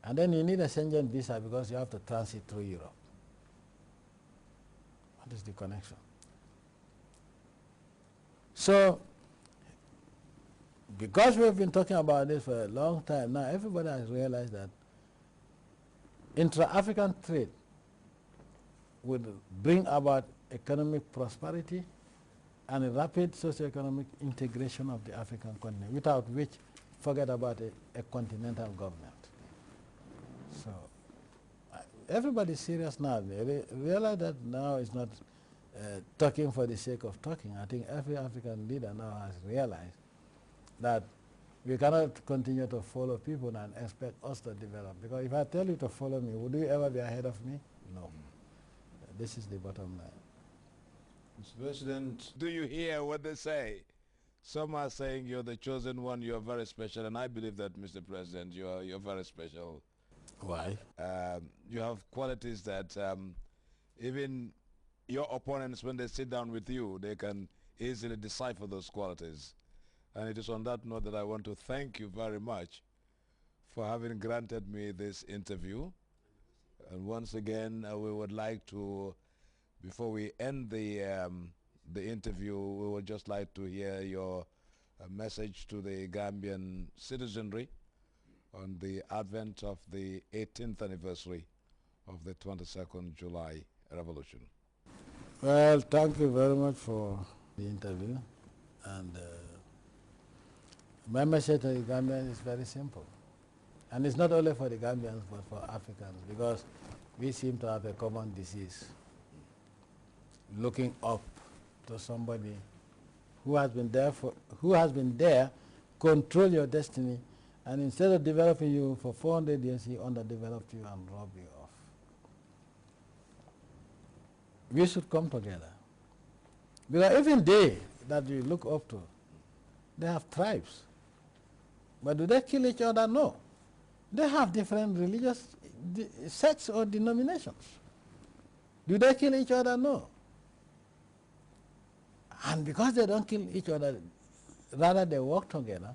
And then you need a Schengen visa because you have to transit through Europe. What is the connection? So, because we've been talking about this for a long time now, everybody has realized that intra-African trade would bring about economic prosperity and a rapid socio-economic integration of the African continent, without which, forget about a continental government. So, everybody's serious now. They realize that now it's not talking for the sake of talking. I think every African leader now has realized that we cannot continue to follow people and expect us to develop. Because if I tell you to follow me, would you ever be ahead of me? No. This is the bottom line. Mr. President, do you hear what they say? Some are saying you're the chosen one, you're very special, and I believe that, Mr. President, you're very special. Why? You have qualities that even your opponents, when they sit down with you, they can easily decipher those qualities. And it is on that note that I want to thank you very much for having granted me this interview. And once again, we would like to, before we end the interview, we would just like to hear your message to the Gambian citizenry on the advent of the 18th anniversary of the 22nd July Revolution. Well, thank you very much for the interview. And my message to the Gambians is very simple. And it's not only for the Gambians, but for Africans, because we seem to have a common disease. Looking up to somebody who has been there, control your destiny, and instead of developing you for 400 years, he underdeveloped you and robbed you off. We should come together. Because even they that we look up to, they have tribes. But do they kill each other? No. They have different religious sects or denominations. Do they kill each other? No. And because they don't kill each other, rather they work together,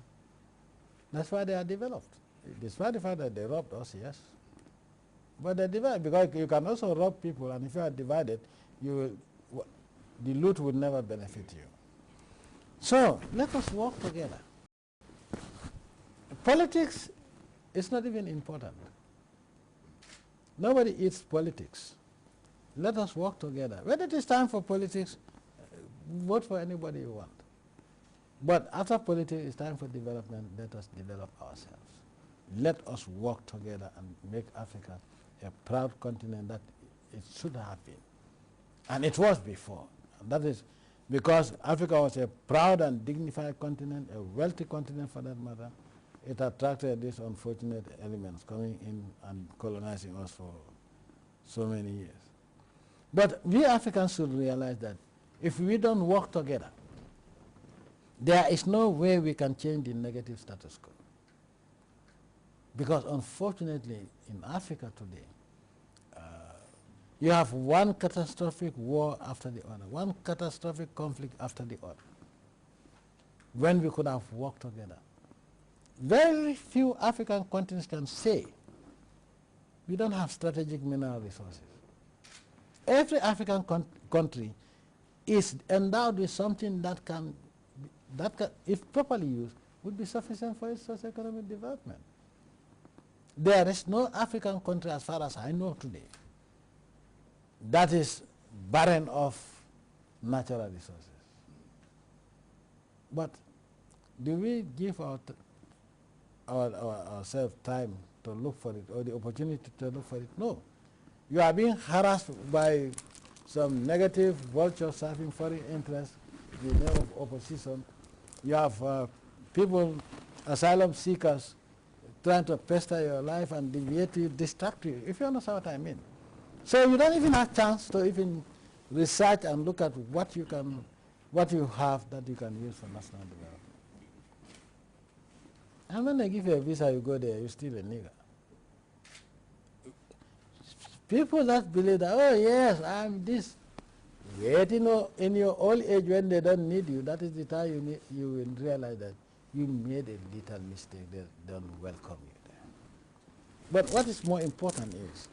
that's why they are developed. Despite the fact that they robbed us, yes. But they divide, because you can also rob people, and if you are divided, the loot would never benefit you. So let us work together. Politics is not even important. Nobody eats politics. Let us work together. When it is time for politics, vote for anybody you want. But after politics, it's time for development. Let us develop ourselves. Let us work together and make Africa a proud continent that it should have been. And it was before. And that is because Africa was a proud and dignified continent, a wealthy continent for that matter. It attracted these unfortunate elements coming in and colonizing us for so many years. But we Africans should realize that if we don't work together, there is no way we can change the negative status quo. Because unfortunately, in Africa today, you have one catastrophic war after the other, one catastrophic conflict after the other, when we could have worked together. Very few African countries can say we don't have strategic mineral resources. Every African country is endowed with something that can, if properly used, would be sufficient for its socio-economic development. There is no African country, as far as I know today, that is barren of natural resources. But do we give ourselves time to look for it, or the opportunity to look for it? No. You are being harassed by some negative vultures serving foreign interests in the name of opposition. You have people, asylum seekers, trying to pester your life and deviate you, distract you, if you understand what I mean. So you don't even have a chance to even research and look at what you have that you can use for national development. And when they give you a visa, you go there, you're still a nigger. People that believe that, oh yes, I'm this. Wait, in your old age when they don't need you, that is the time you will realize that you made a little mistake. They don't welcome you But what is more important is,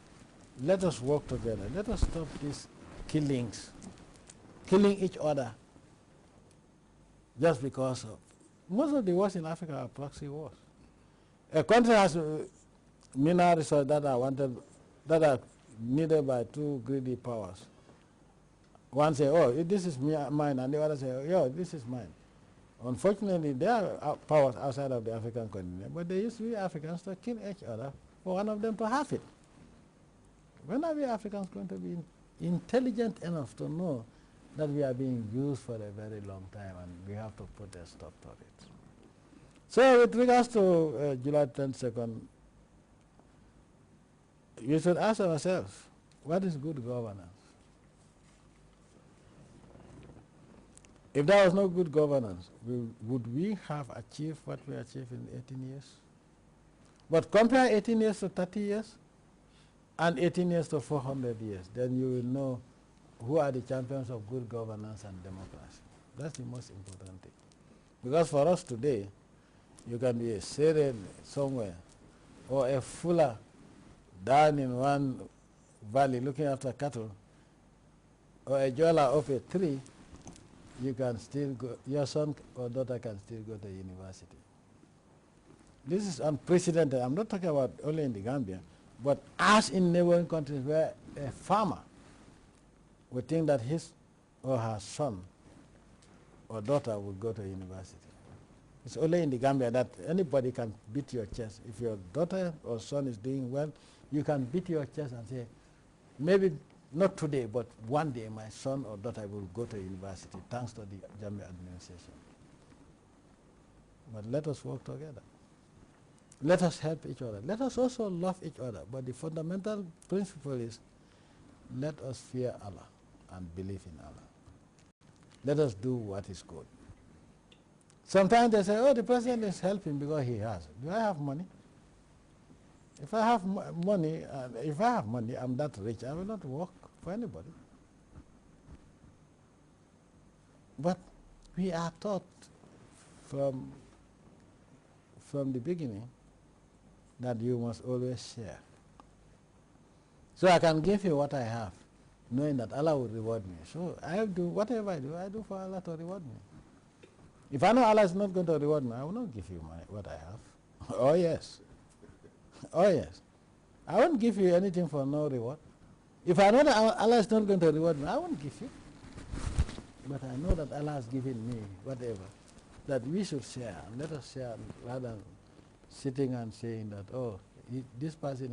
let us work together. Let us stop these killings, killing each other just because of. Most of the wars in Africa are proxy wars. A country has mineral resources that are needed by two greedy powers. One say, oh, this is mine, and the other say, oh, this is mine. Unfortunately, there are powers outside of the African continent, but they used to be Africans to kill each other for one of them to have it. When are we Africans going to be intelligent enough to know that we are being used for a very long time and we have to put a stop to it? So with regards to July 22nd, we should ask ourselves, what is good governance? If there was no good governance, would we have achieved what we achieved in 18 years? But compare 18 years to 30 years and 18 years to 400 years, then you will know who are the champions of good governance and democracy. That's the most important thing. Because for us today, you can be a Syrian somewhere or a Fuller down in one valley looking after cattle, or a Jola up a tree. You can still go, your son or daughter can still go to university. This is unprecedented. I'm not talking about only in the Gambia, but as in neighboring countries where a farmer would think that his or her son or daughter would go to university. It's only in the Gambia that anybody can beat your chest. If your daughter or son is doing well, you can beat your chest and say, maybe not today, but one day my son or daughter will go to university thanks to the Gambia administration. But let us work together. Let us help each other. Let us also love each other. But the fundamental principle is, let us fear Allah and believe in Allah. Let us do what is good. Sometimes they say, oh, the president is helping because he has. Do I have money? If I have money, I'm that rich, I will not work for anybody. But we are taught from the beginning that you must always share. So I can give you what I have, knowing that Allah will reward me. So I do whatever I do for Allah to reward me. If I know Allah is not going to reward me, I will not give you what I have. Oh yes. Oh yes. I won't give you anything for no reward. If I know that Allah is not going to reward me, I won't give you. But I know that Allah has given me whatever, that we should share. And let us share rather than sitting and saying that, oh, this person is